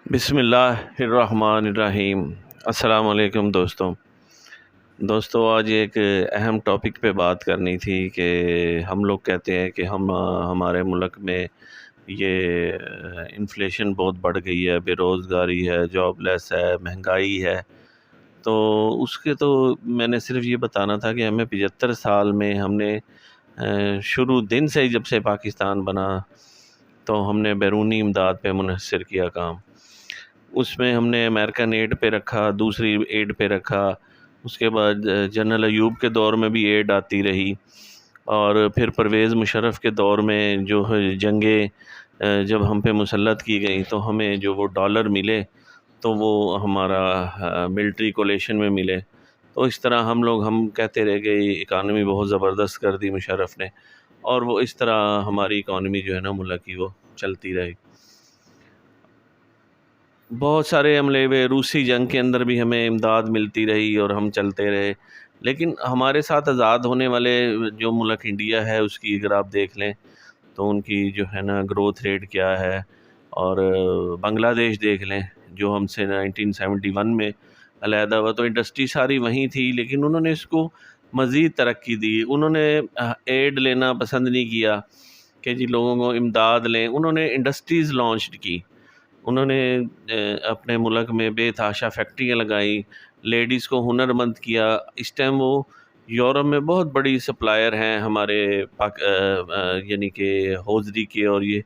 بسم اللہ الرحمن الرحیم۔ السلام علیکم دوستوں، آج ایک اہم ٹاپک پہ بات کرنی تھی کہ ہم لوگ کہتے ہیں کہ ہمارے ملک میں یہ انفلیشن بہت بڑھ گئی ہے، بے روزگاری ہے، جاب لیس ہے، مہنگائی ہے۔ تو اس کے تو میں نے صرف یہ بتانا تھا کہ ہمیں 75 سال میں ہم نے شروع دن سے جب سے پاکستان بنا تو ہم نے بیرونی امداد پہ منحصر کیا کام۔ اس میں ہم نے امریکن ایڈ پہ رکھا، دوسری ایڈ پہ رکھا، اس کے بعد جنرل ایوب کے دور میں بھی ایڈ آتی رہی، اور پھر پرویز مشرف کے دور میں جو جنگیں جب ہم پہ مسلط کی گئیں تو ہمیں جو وہ ڈالر ملے تو وہ ہمارا ملٹری کولیشن میں ملے۔ تو اس طرح ہم کہتے رہ گئے اکانومی بہت زبردست کر دی مشرف نے، اور وہ اس طرح ہماری اکانومی جو ہے نا ملک کی وہ چلتی رہی۔ بہت سارے عملے ہوئے، روسی جنگ کے اندر بھی ہمیں امداد ملتی رہی اور ہم چلتے رہے، لیکن ہمارے ساتھ آزاد ہونے والے جو ملک انڈیا ہے اس کی اگر آپ دیکھ لیں تو ان کی جو ہے نا گروتھ ریٹ کیا ہے، اور بنگلہ دیش دیکھ لیں جو ہم سے 1971 میں علیحدہ ہوا، تو انڈسٹری ساری وہیں تھی، لیکن انہوں نے اس کو مزید ترقی دی۔ انہوں نے ایڈ لینا پسند نہیں کیا کہ جی لوگوں کو امداد لیں، انہوں نے انڈسٹریز لانچ کی، انہوں نے اپنے ملک میں بے تحاشا فیکٹریاں لگائیں، لیڈیز کو ہنر مند کیا۔ اس ٹائم وہ یورپ میں بہت بڑی سپلائر ہیں ہمارے یعنی کہ ہوزری کے، اور یہ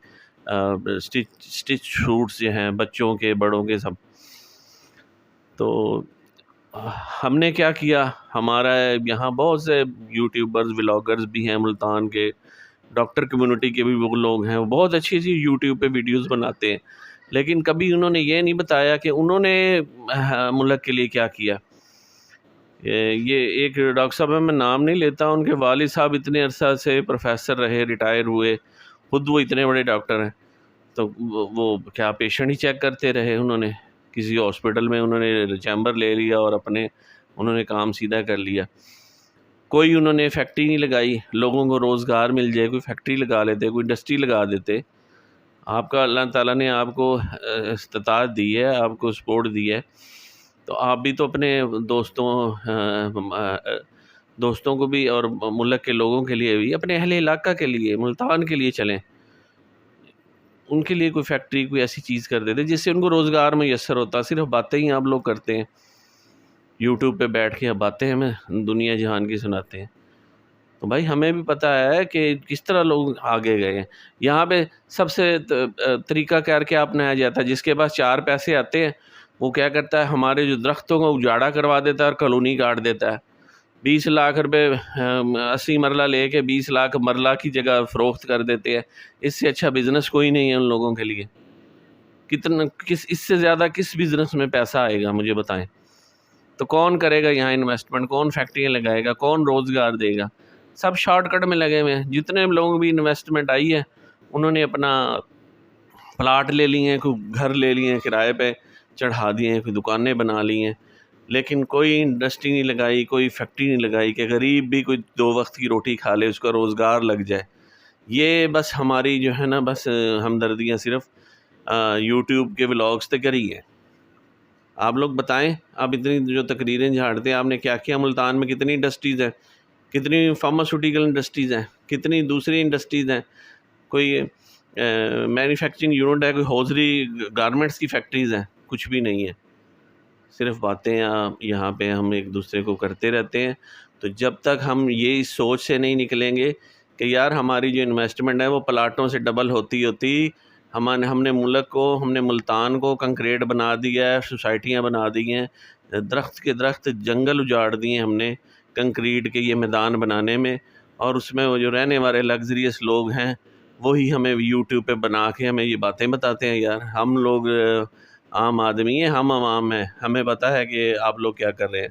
سٹچ سوٹس جو ہیں بچوں کے بڑوں کے سب۔ تو ہم نے کیا کیا، ہمارا یہاں بہت سے یوٹیوبرز ولاگرز بھی ہیں ملتان کے، ڈاکٹر کمیونٹی کے بھی وہ لوگ ہیں، وہ بہت اچھی یوٹیوب پہ ویڈیوز بناتے ہیں، لیکن کبھی انہوں نے یہ نہیں بتایا کہ انہوں نے ملک کے لیے کیا کیا۔ یہ ایک ڈاکٹر صاحب ہیں، میں نام نہیں لیتا، ان کے والد صاحب اتنے عرصہ سے پروفیسر رہے، ریٹائر ہوئے، خود وہ اتنے بڑے ڈاکٹر ہیں، تو وہ کیا پیشنٹ ہی چیک کرتے رہے؟ انہوں نے کسی ہاسپٹل میں انہوں نے چیمبر لے لیا اور انہوں نے کام سیدھا کر لیا۔ کوئی انہوں نے فیکٹری نہیں لگائی، لوگوں کو روزگار مل جائے، کوئی فیکٹری لگا لیتے، کوئی انڈسٹری لگا دیتے۔ آپ کا اللہ تعالیٰ نے آپ کو استطاعت دی ہے، آپ کو سپورٹ دی ہے، تو آپ بھی تو اپنے دوستوں کو بھی اور ملک کے لوگوں کے لیے بھی، اپنے اہل علاقہ کے لیے، ملتان کے لیے چلیں، ان کے لیے کوئی فیکٹری کوئی ایسی چیز کر دیتے جس سے ان کو روزگار میسر ہوتا۔ صرف باتیں ہی آپ لوگ کرتے ہیں، یوٹیوب پہ بیٹھ کے باتیں ہمیں دنیا جہان کی سناتے ہیں۔ تو بھائی ہمیں بھی پتہ ہے کہ کس طرح لوگ آگے گئے ہیں۔ یہاں پہ سب سے طریقہ کار کیا اپنایا جاتا ہے، جس کے پاس 4 پیسے آتے ہیں وہ کیا کرتا ہے، ہمارے جو درختوں کو اجاڑا کروا دیتا ہے اور کالونی کاٹ دیتا ہے۔ 20 لاکھ روپے 80 مرلہ لے کے 20 لاکھ مرلہ کی جگہ فروخت کر دیتے ہیں۔ اس سے اچھا بزنس کوئی نہیں ہے ان لوگوں کے لیے۔ اس سے زیادہ کس بزنس میں پیسہ آئے گا مجھے بتائیں؟ تو کون کرے گا یہاں انویسٹمنٹ، کون فیکٹریاں لگائے گا، کون روزگار دے گا؟ سب شارٹ کٹ میں لگے ہوئے ہیں۔ جتنے لوگوں بھی انویسٹمنٹ آئی ہے انہوں نے اپنا پلاٹ لے لیے ہیں، کوئی گھر لے لیے ہیں کرائے پہ چڑھا دیے ہیں، کوئی دکانیں بنا لی ہیں، لیکن کوئی انڈسٹری نہیں لگائی، کوئی فیکٹری نہیں لگائی کہ غریب بھی کوئی 2 وقت کی روٹی کھا لے، اس کا روزگار لگ جائے۔ یہ بس ہماری جو ہے نا بس ہمدردیاں صرف یوٹیوب کے ولاگز تک کری ہیں۔ آپ لوگ بتائیں، آپ اتنی جو تقریریں جھاڑتے ہیں، آپ نے کیا کیا؟ ملتان میں کتنی انڈسٹریز ہیں، کتنی فارماسیوٹیکل انڈسٹریز ہیں، کتنی دوسری انڈسٹریز ہیں، کوئی مینوفیکچرنگ یونٹ ہے، کوئی ہوزری گارمنٹس کی فیکٹریز ہیں؟ کچھ بھی نہیں ہے، صرف باتیں یہاں پہ ہم ایک دوسرے کو کرتے رہتے ہیں۔ تو جب تک ہم یہ سوچ سے نہیں نکلیں گے کہ یار ہماری جو انویسٹمنٹ ہے وہ پلاٹوں سے ڈبل ہوتی ہم نے ملک کو، ہم نے ملتان کو کنکریٹ بنا دیا ہے، سوسائٹیاں بنا دی ہیں، درخت کے درخت جنگل اجاڑ دیے ہم نے کنکریٹ کے یہ میدان بنانے میں، اور اس میں وہ جو رہنے والے لگژریس لوگ ہیں وہی ہمیں یوٹیوب پہ بنا کے ہمیں یہ باتیں بتاتے ہیں۔ یار ہم لوگ عام آدمی ہیں، ہم عوام ہیں، ہمیں پتہ ہے کہ آپ لوگ کیا کر رہے ہیں۔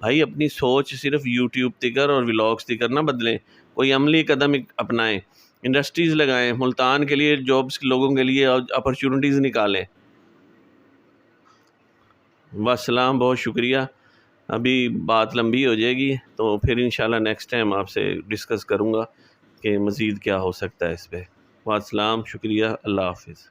بھائی اپنی سوچ صرف یوٹیوب تکر اور ولاگز تکر نہ بدلیں، کوئی عملی قدم اپنائیں، انڈسٹریز لگائیں، ملتان کے لیے جابس لوگوں کے لیے اپرچونٹیز نکالیں۔ والسلام، بہت شکریہ۔ ابھی بات لمبی ہو جائے گی تو پھر انشاءاللہ نیکسٹ ٹائم آپ سے ڈسکس کروں گا کہ مزید کیا ہو سکتا ہے اس پہ۔ والسلام، شکریہ، اللہ حافظ۔